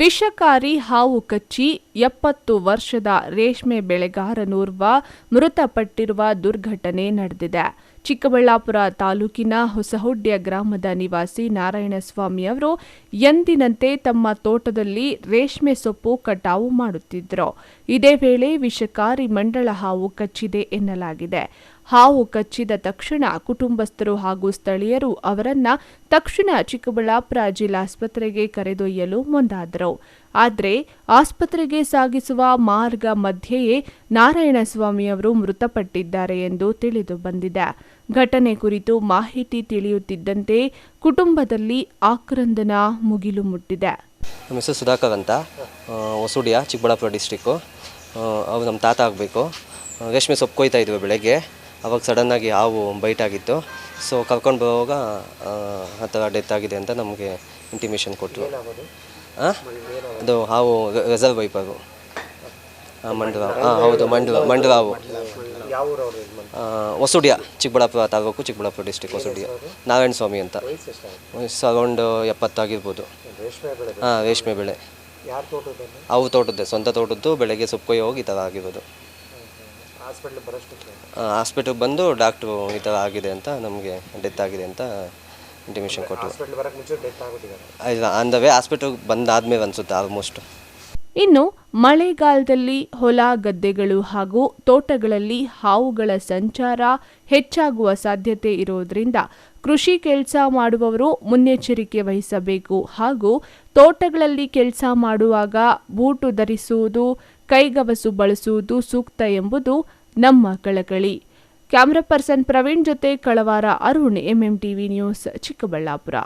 ವಿಷಕಾರಿ ಹಾವು ಕಚ್ಚಿ 70 ವರ್ಷದ ರೇಷ್ಮೆ ಬೆಳೆಗಾರನೋರ್ವ ಮೃತಪಟ್ಟಿರುವ ದುರ್ಘಟನೆ ನಡೆದಿದೆ. ಚಿಕ್ಕಬಳ್ಳಾಪುರ ತಾಲೂಕಿನ ಹೊಸಹುಡ್ಯ ಗ್ರಾಮದ ನಿವಾಸಿ ನಾರಾಯಣಸ್ವಾಮಿ ಅವರು ಎಂದಿನಂತೆ ತಮ್ಮ ತೋಟದಲ್ಲಿ ರೇಷ್ಮೆ ಸೊಪ್ಪು ಕಟಾವು ಮಾಡುತ್ತಿದ್ದರು. ಇದೇ ವೇಳೆ ವಿಷಕಾರಿ ಮಂಡಳ ಹಾವು ಕಚ್ಚಿದೆ ಎನ್ನಲಾಗಿದೆ. ಹಾವು ಕಚ್ಚಿದ ತಕ್ಷಣ ಕುಟುಂಬಸ್ಥರು ಹಾಗೂ ಸ್ಥಳೀಯರು ಅವರನ್ನ ತಕ್ಷಣ ಚಿಕ್ಕಬಳ್ಳಾಪುರ ಜಿಲ್ಲಾಸ್ಪತ್ರೆಗೆ ಕರೆದೊಯ್ಯಲು ಮುಂದಾದರು. ಆದರೆ ಆಸ್ಪತ್ರೆಗೆ ಸಾಗಿಸುವ ಮಾರ್ಗ ಮಧ್ಯೆಯೇ ನಾರಾಯಣಸ್ವಾಮಿ ಅವರು ಮೃತಪಟ್ಟಿದ್ದಾರೆ ಎಂದು ತಿಳಿದು ಬಂದಿದೆ. ಘಟನೆ ಕುರಿತು ಮಾಹಿತಿ ತಿಳಿಯುತ್ತಿದ್ದಂತೆ ಕುಟುಂಬದಲ್ಲಿ ಆಕ್ರಂದನ ಮುಗಿಲು ಮುಟ್ಟಿದೆ. ನಮ್ಮ ಹೆಸರು ಸುಧಾಕರ್ ಅಂತ, ಹೊಸಹುಡ್ಯ, ಚಿಕ್ಕಬಳ್ಳಾಪುರ ಡಿಸ್ಟಿಕ್ಕು. ಅವ್ರು ನಮ್ಮ ತಾತ ಆಗಬೇಕು. ರೇಷ್ಮೆ ಸೊಪ್ಪು ಕೊಯ್ತಾ ಇದ್ವಿ ಬೆಳಗ್ಗೆ. ಅವಾಗ ಸಡನ್ನಾಗಿ ಹಾವು ಬೈಟ್ ಆಗಿತ್ತು. ಸೊ ಕರ್ಕೊಂಡು ಬರುವಾಗ ಆ ಥರ ಡೆತ್ ಆಗಿದೆ ಅಂತ ನಮಗೆ ಇಂಟಿಮೇಷನ್ ಕೊಟ್ಟರು. ಅದು ಹಾವು ರೆಸರ್ವ್ ವೈಪರು, ಮಂಡ್ರ. ಹೌದು, ಮಂಡ್ರ ಹಾವು. ಹೊಸಹುಡ್ಯ, ಚಿಕ್ಕಬಳ್ಳಾಪುರ ತಾಲೂಕು, ಚಿಕ್ಕಬಳ್ಳಾಪುರ ಡಿಸ್ಟಿಕ್, ಹೊಸಹುಡ್ಯ. ನಾರಾಯಣಸ್ವಾಮಿ ಅಂತ. ವಯಸ್ಸು ಅರೌಂಡ್ 70 ಆಗಿರ್ಬೋದು. ರೇಷ್ಮೆ ಬೆಳೆ. ಅವು ತೋಟದ್ದೇ, ಸ್ವಂತ ತೋಟದ್ದು. ಬೆಳಗ್ಗೆ ಸೊಪ್ಪು ಕೊಯ್ಯೋ ಹೋಗಿ ಈ ಥರ ಆಗಿರೋದು. ಹಾಸ್ಪಿಟ್ಲಿಗೆ ಬಂದು ಡಾಕ್ಟ್ರು ಈ ಥರ ಆಗಿದೆ ಅಂತ, ನಮಗೆ ಡೆತ್ ಆಗಿದೆ ಅಂತ ಇಂಟಿಮೇಷನ್ ಕೊಟ್ಟರು. ಇಲ್ಲ, ಆನ್ ದ ವೇ ಹಾಸ್ಪಿಟ್ಲಿಗೆ ಬಂದಾದ್ಮೇಲೆ ಅನಿಸುತ್ತೆ ಆಲ್ಮೋಸ್ಟ್. ಇನ್ನು ಮಳೆಗಾಲದಲ್ಲಿ ಹೊಲ ಗದ್ದೆಗಳು ಹಾಗೂ ತೋಟಗಳಲ್ಲಿ ಹಾವುಗಳ ಸಂಚಾರ ಹೆಚ್ಚಾಗುವ ಸಾಧ್ಯತೆ ಇರೋದ್ರಿಂದ ಕೃಷಿ ಕೆಲಸ ಮಾಡುವವರು ಮುನ್ನೆಚ್ಚರಿಕೆ ವಹಿಸಬೇಕು ಹಾಗೂ ತೋಟಗಳಲ್ಲಿ ಕೆಲಸ ಮಾಡುವಾಗ ಬೂಟು ಧರಿಸುವುದು, ಕೈಗವಸು ಬಳಸುವುದು ಸೂಕ್ತ ಎಂಬುದು ನಮ್ಮ ಕಳಕಳಿ. ಕ್ಯಾಮರಾ ಪರ್ಸನ್ ಪ್ರವೀಣ್ ಜೊತೆ ಕಳವಾರ ಅರುಣ್, MMTV ನ್ಯೂಸ್, ಚಿಕ್ಕಬಳ್ಳಾಪುರ.